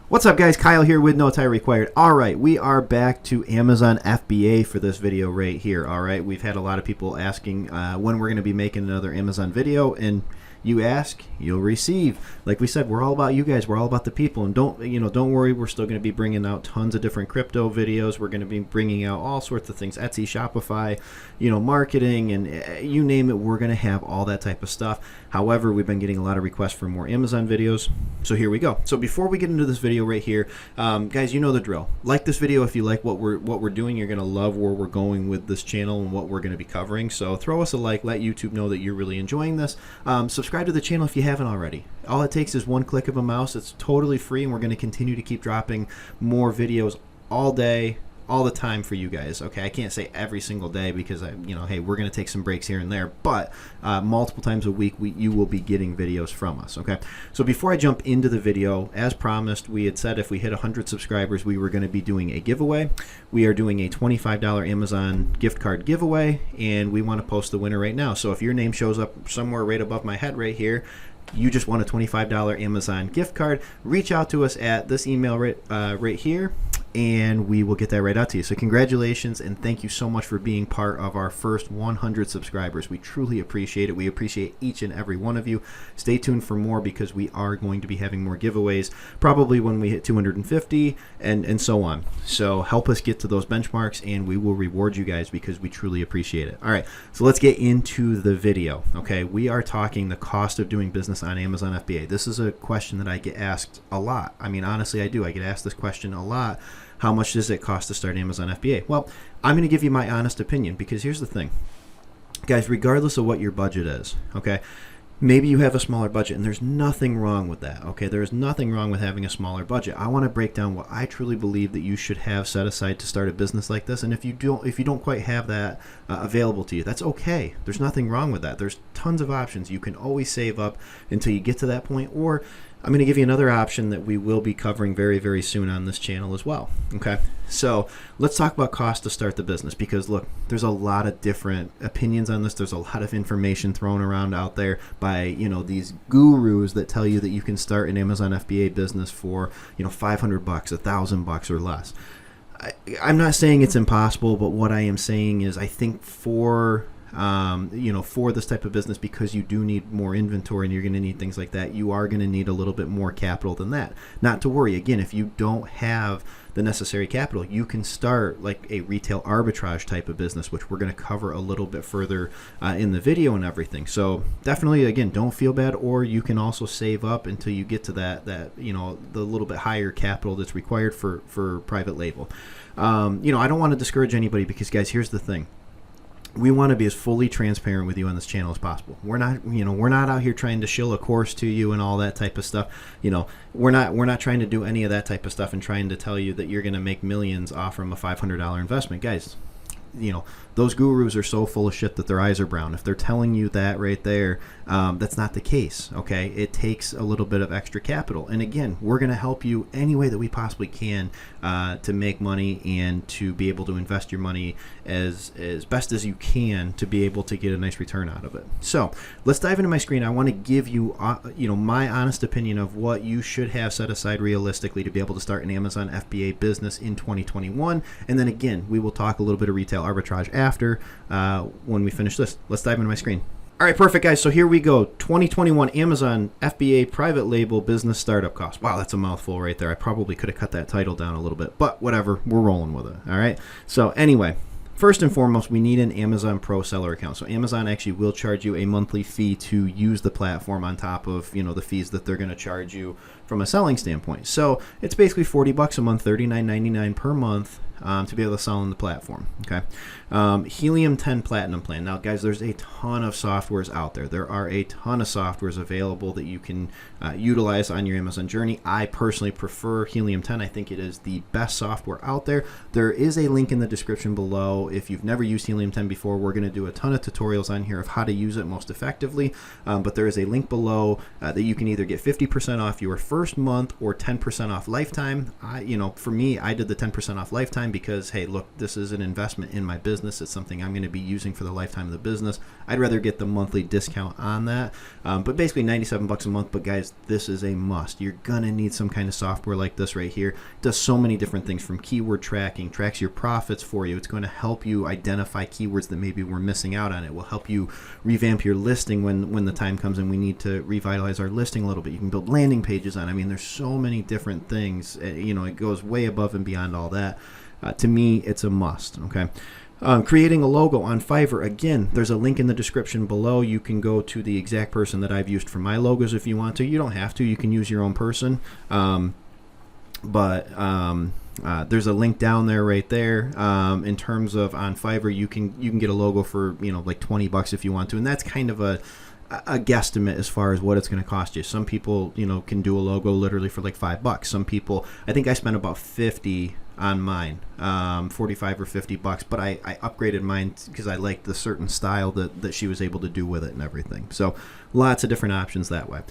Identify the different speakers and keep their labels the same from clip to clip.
Speaker 1: What's up, guys? Kyle here with No Tie Required. All right, we are back to Amazon FBA for this video right here. All right, we've had a lot of people asking when we're going to be making another Amazon video, and you ask, you'll receive. Like we said, we're all about you guys. We're all about the people, and don't worry. We're still going to be bringing out tons of different crypto videos. We're going to be bringing out all sorts of things: Etsy, Shopify, marketing, and you name it. We're going to have all that type of stuff. However, we've been getting a lot of requests for more Amazon videos, so here we go. So before we get into this video right here, guys, you know the drill. Like this video if you like what we're doing. You're going to love where we're going with this channel and what we're going to be covering. So throw us a like. Let YouTube know that you're really enjoying this. Subscribe to the channel if you haven't already. All it takes is one click of a mouse. It's totally free, and we're going to continue to keep dropping more videos all day, all the time for you guys. Okay, I can't say every single day because hey, we're going to take some breaks here and there, but multiple times a week you will be getting videos from us. Okay, so before I jump into the video, as promised, we had said if we hit 100 subscribers we were going to be doing a giveaway. We are doing a $25 Amazon gift card giveaway, and we want to post the winner right now. So if your name shows up somewhere right above my head right here, you just won a $25 Amazon gift card, reach out to us at this email right here, and we will get that right out to you. So congratulations, and thank you so much for being part of our first 100 subscribers. We truly appreciate it. We appreciate each and every one of you. Stay tuned for more because we are going to be having more giveaways probably when we hit 250 and so on. So help us get to those benchmarks, and we will reward you guys because we truly appreciate it. All right, so let's get into the video. Okay, we are talking the cost of doing business on Amazon FBA. This is a question that I get asked a lot. I mean, honestly, I do. I get asked this question a lot. How much does it cost to start Amazon FBA? Well, I'm going to give you my honest opinion, because here's the thing. Guys, regardless of what your budget is, okay, maybe you have a smaller budget, and there's nothing wrong with that, okay? There's nothing wrong with having a smaller budget. I want to break down what I truly believe that you should have set aside to start a business like this, and if you don't quite have that available to you, that's okay. There's nothing wrong with that. There's tons of options. You can always save up until you get to that point, or I'm going to give you another option that we will be covering very, very soon on this channel as well. Okay, so let's talk about cost to start the business, because look, there's a lot of different opinions on this. There's a lot of information thrown around out there by these gurus that tell you that you can start an Amazon FBA business for $500, $1,000 or less. I'm not saying it's impossible, but what I am saying is I think for this type of business, because you do need more inventory and you're going to need things like that, you are going to need a little bit more capital than that. Not to worry, again, if you don't have the necessary capital, you can start like a retail arbitrage type of business, which we're going to cover a little bit further in the video and everything. So definitely, again, don't feel bad, or you can also save up until you get to that the little bit higher capital that's required for private label. I don't want to discourage anybody, because guys, here's the thing. We want to be as fully transparent with you on this channel as possible. We're not out here trying to shill a course to you and all that type of stuff. We're not trying to do any of that type of stuff and trying to tell you that you're going to make millions off from a $500 investment. Guys, those gurus are so full of shit that their eyes are brown. If they're telling you that right there, that's not the case. Okay, it takes a little bit of extra capital, and again, we're going to help you any way that we possibly can to make money and to be able to invest your money as best as you can to be able to get a nice return out of it. So let's dive into my screen. I want to give you my honest opinion of what you should have set aside realistically to be able to start an Amazon FBA business in 2021, and then again, we will talk a little bit of retail arbitrage after when we finish this. Let's dive into my screen. All right, perfect, guys. So here we go. 2021 Amazon FBA private label business startup cost. Wow, that's a mouthful right there. I probably could have cut that title down a little bit, but whatever. We're rolling with it. All right. So anyway, first and foremost, we need an Amazon Pro seller account. So Amazon actually will charge you a monthly fee to use the platform on top of the fees that they're going to charge you from a selling standpoint. So it's basically $40 a month, $39.99 per month to be able to sell on the platform. Okay. Helium 10 Platinum plan. Now, guys, there's a ton of softwares out there. There are a ton of softwares available that you can utilize on your Amazon journey. I personally prefer Helium 10. I think it is the best software out there. There is a link in the description below. If you've never used Helium 10 before, we're going to do a ton of tutorials on here of how to use it most effectively. But there is a link below that you can either get 50% off your first month or 10% off lifetime. For me, I did the 10% off lifetime. time because, hey, look, this is an investment in my business. It's something I'm going to be using for the lifetime of the business. I'd rather get the monthly discount on that. But basically $97 a month. But guys, this is a must. You're going to need some kind of software like this right here. It does so many different things, from keyword tracking, tracks your profits for you. It's going to help you identify keywords that maybe we're missing out on. It will help you revamp your listing when the time comes and we need to revitalize our listing a little bit. You can build landing pages on. I mean, there's so many different things. It goes way above and beyond all that. To me, it's a must. Okay. Creating a logo on Fiverr. Again, there's a link in the description below. You can go to the exact person that I've used for my logos if you want to. You don't have to. You can use your own person. But there's a link down there right there. In terms of on Fiverr, you can get a logo for like $20 if you want to, and that's kind of a guesstimate as far as what it's going to cost you. Some people can do a logo literally for like $5. Some people, I think I spent about 50 on mine, 45 or $50, but I upgraded mine because I liked the certain style that she was able to do with it and everything. So lots of different options that way.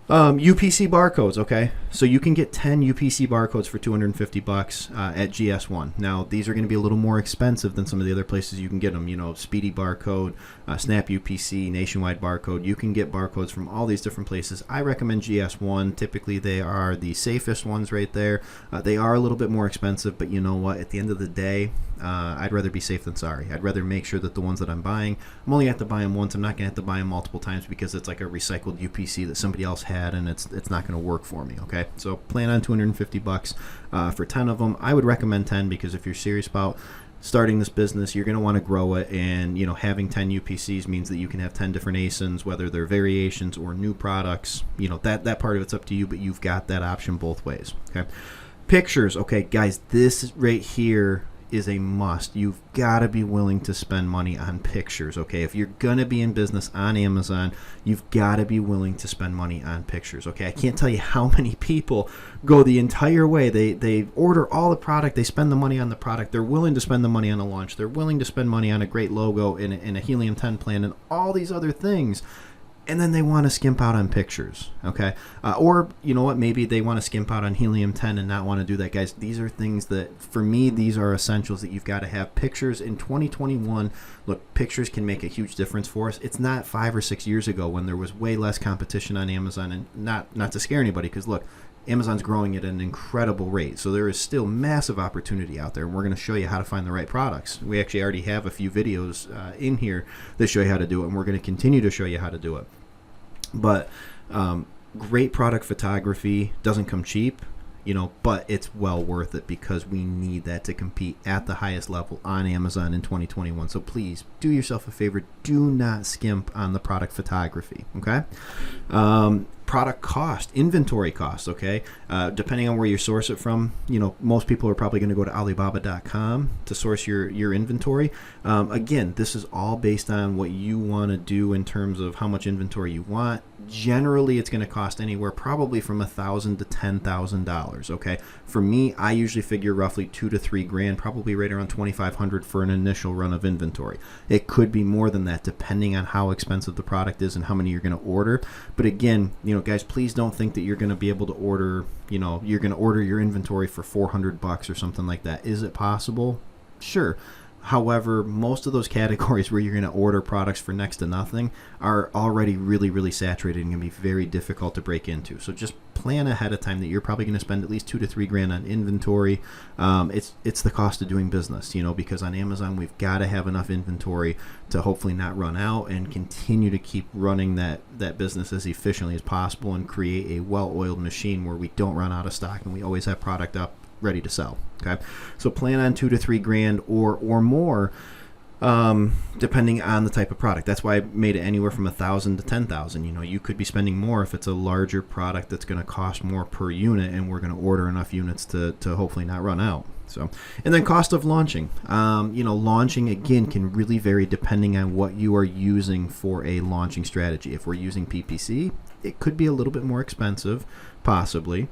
Speaker 1: UPC barcodes, okay? So you can get 10 UPC barcodes for $250 at GS1. Now, these are going to be a little more expensive than some of the other places you can get them. Speedy Barcode, Snap UPC, Nationwide Barcode. You can get barcodes from all these different places. I recommend GS1. Typically, they are the safest ones right there. They are a little bit more expensive, but you know what? At the end of the day, I'd rather be safe than sorry. I'd rather make sure that the ones that I'm buying, I'm only going to have to buy them once. I'm not going to have to buy them multiple times because it's like a recycled UPC that somebody else had, and it's not going to work for me. Okay, so plan on $250 for 10 of them. I would recommend 10 because if you're serious about starting this business, you're going to want to grow it, and having 10 UPCs means that you can have 10 different ASINs, whether they're variations or new products. That part of it's up to you, but you've got that option both ways. Okay, pictures. Okay, guys, this right here is a must. You've got to be willing to spend money on pictures. Okay, if you're gonna be in business on Amazon, you've got to be willing to spend money on pictures. Okay, I can't tell you how many people go the entire way. They order all the product, they spend the money on the product, they're willing to spend the money on a launch, they're willing to spend money on a great logo in a Helium 10 plan and all these other things, and then they want to skimp out on pictures. Okay, or you know what, maybe they want to skimp out on Helium 10 and not want to do that. Guys, these are things that, for me, these are essentials that you've got to have. Pictures in 2021, look, pictures can make a huge difference for us. It's not 5 or 6 years ago when there was way less competition on Amazon, and not to scare anybody, because look, Amazon's growing at an incredible rate, so there is still massive opportunity out there, and we're going to show you how to find the right products. We actually already have a few videos in here that show you how to do it, and we're going to continue to show you how to do it. But great product photography doesn't come cheap, but it's well worth it because we need that to compete at the highest level on Amazon in 2021. So please do yourself a favor, do not skimp on the product photography. Okay, product cost, inventory cost. Okay, depending on where you source it from, most people are probably going to go to Alibaba.com to source your inventory. Again, this is all based on what you want to do in terms of how much inventory you want. Generally, it's going to cost anywhere probably from $1,000 to $10,000. Okay, for me, I usually figure roughly $2 to $3 grand, probably right around $2,500 for an initial run of inventory. It could be more than that depending on how expensive the product is and how many you're going to order. But again, guys, please don't think that you're going to be able to order, you're going to order your inventory for $400 or something like that. Is it possible? Sure. However, most of those categories where you're going to order products for next to nothing are already really, really saturated and going to be very difficult to break into. So just plan ahead of time that you're probably going to spend at least $2 to $3 grand on inventory. It's the cost of doing business, because on Amazon we've got to have enough inventory to hopefully not run out and continue to keep running that business as efficiently as possible and create a well-oiled machine where we don't run out of stock and we always have product up ready to sell. Okay, so plan on $2 to $3 grand or more, depending on the type of product. That's why I made it anywhere from $1,000 to $10,000. You could be spending more if it's a larger product that's going to cost more per unit, and we're going to order enough units to hopefully not run out. So, and then cost of launching. Launching again can really vary depending on what you are using for a launching strategy. If we're using PPC, it could be a little bit more expensive, possibly.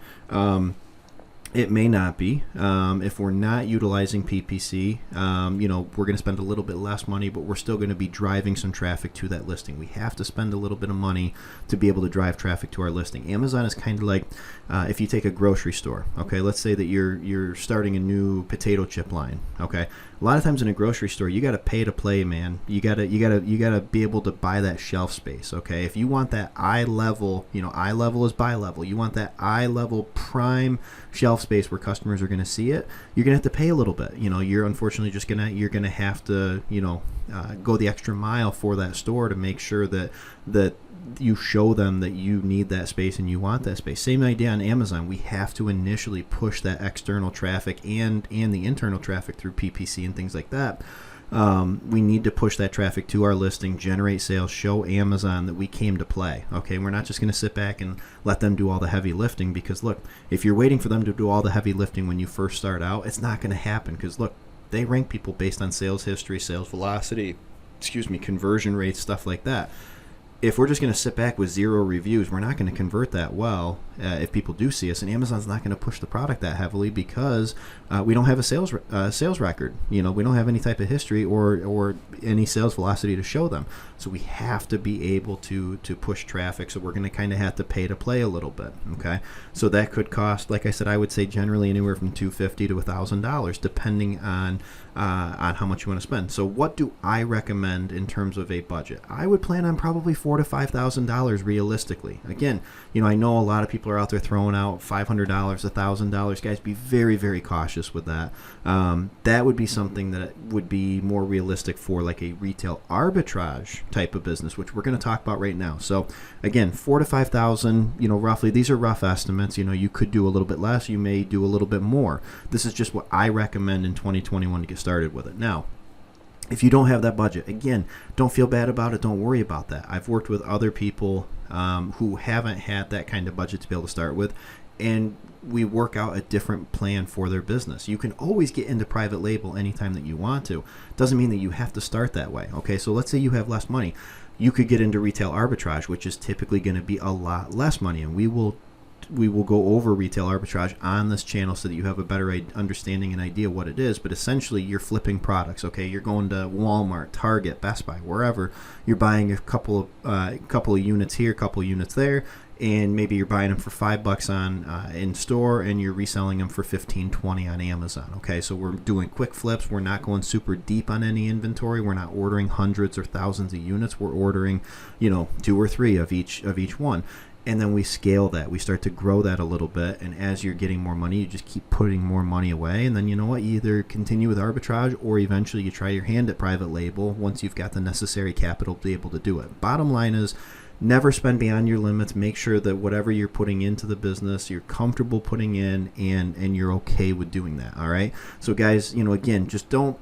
Speaker 1: It may not be. If we're not utilizing PPC, we're going to spend a little bit less money, but we're still going to be driving some traffic to that listing. We have to spend a little bit of money to be able to drive traffic to our listing. Amazon is kind of like if you take a grocery store. Okay, let's say that you're starting a new potato chip line. Okay, a lot of times in a grocery store, you got to pay to play, man. You gotta be able to buy that shelf space. Okay, if you want that eye level, eye level is buy level. You want that eye level prime shelf space where customers are going to see it, you're going to have to pay a little bit. You're unfortunately you're going to have to go the extra mile for that store to make sure that you show them that you need that space and you want that space. Same idea on Amazon. We have to initially push that external traffic and the internal traffic through PPC and things like that. We need to push that traffic to our listing, generate sales, show Amazon that we came to play. Okay, we're not just going to sit back and let them do all the heavy lifting, because look, if you're waiting for them to do all the heavy lifting when you first start out, it's not going to happen, because look, they rank people based on sales history, sales velocity, conversion rates, stuff like that. If we're just going to sit back with 0 reviews, we're not going to convert that well if people do see us, and Amazon's not going to push the product that heavily because we don't have a sales record. We don't have any type of history or any sales velocity to show them. So we have to be able to push traffic. So we're going to kind of have to pay to play a little bit. Okay, so that could cost, like I said, I would say generally anywhere from $250 to $1,000, depending on how much you want to spend. So what do I recommend in terms of a budget? I would plan on probably $4,000 to $5,000 realistically. Again, I know a lot of people are out there throwing out $500, $1,000. Guys, be very, very cautious with that. That would be something that would be more realistic for like a retail arbitrage type of business, which we're going to talk about right now. So again, $4,000 to $5,000, roughly. These are rough estimates. You could do a little bit less. You may do a little bit more. This is just what I recommend in 2021 to get started with it. Now, if you don't have that budget, again, don't feel bad about it. Don't worry about that. I've worked with other people who haven't had that kind of budget to be able to start with, and we work out a different plan for their business. You can always get into private label anytime that you want to. Doesn't mean that you have to start that way. Okay, so let's say you have less money. You could get into retail arbitrage, which is typically going to be a lot less money, and we will go over retail arbitrage on this channel so that you have a better understanding and idea what it is. But essentially, you're flipping products. Okay, you're going to Walmart, Target, Best Buy, wherever. You're buying a couple of units here, a couple of units there, and maybe you're buying them for $5 on in store, and you're reselling them for $15, $20 on Amazon. Okay, so we're doing quick flips. We're not going super deep on any inventory. We're not ordering hundreds or thousands of units. We're ordering 2 or 3 of each one. And then we scale that. We start to grow that a little bit. And as you're getting more money, you just keep putting more money away. And then you know what? You either continue with arbitrage, or eventually you try your hand at private label once you've got the necessary capital to be able to do it. Bottom line is, never spend beyond your limits. Make sure that whatever you're putting into the business, you're comfortable putting in, and you're okay with doing that. All right. So guys, again, just don't,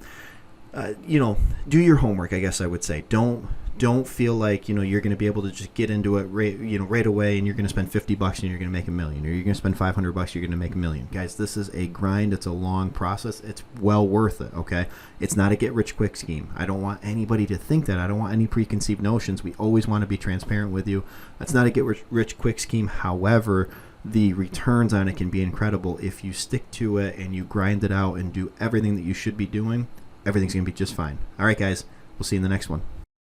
Speaker 1: do your homework. I guess I would say don't feel like you're going to be able to just get into it right away, and you're going to spend $50 and you're going to make $1 million, or you're going to spend $500, you're going to make $1 million. Guys, this is a grind. It's a long process. It's well worth it. Okay, it's not a get rich quick scheme. I don't want anybody to think that. I don't want any preconceived notions. We always want to be transparent with you. It's not a get rich quick scheme. However, the returns on it can be incredible if you stick to it and you grind it out and do everything that you should be doing. Everything's going to be just fine. All right, guys, we'll see you in the next one.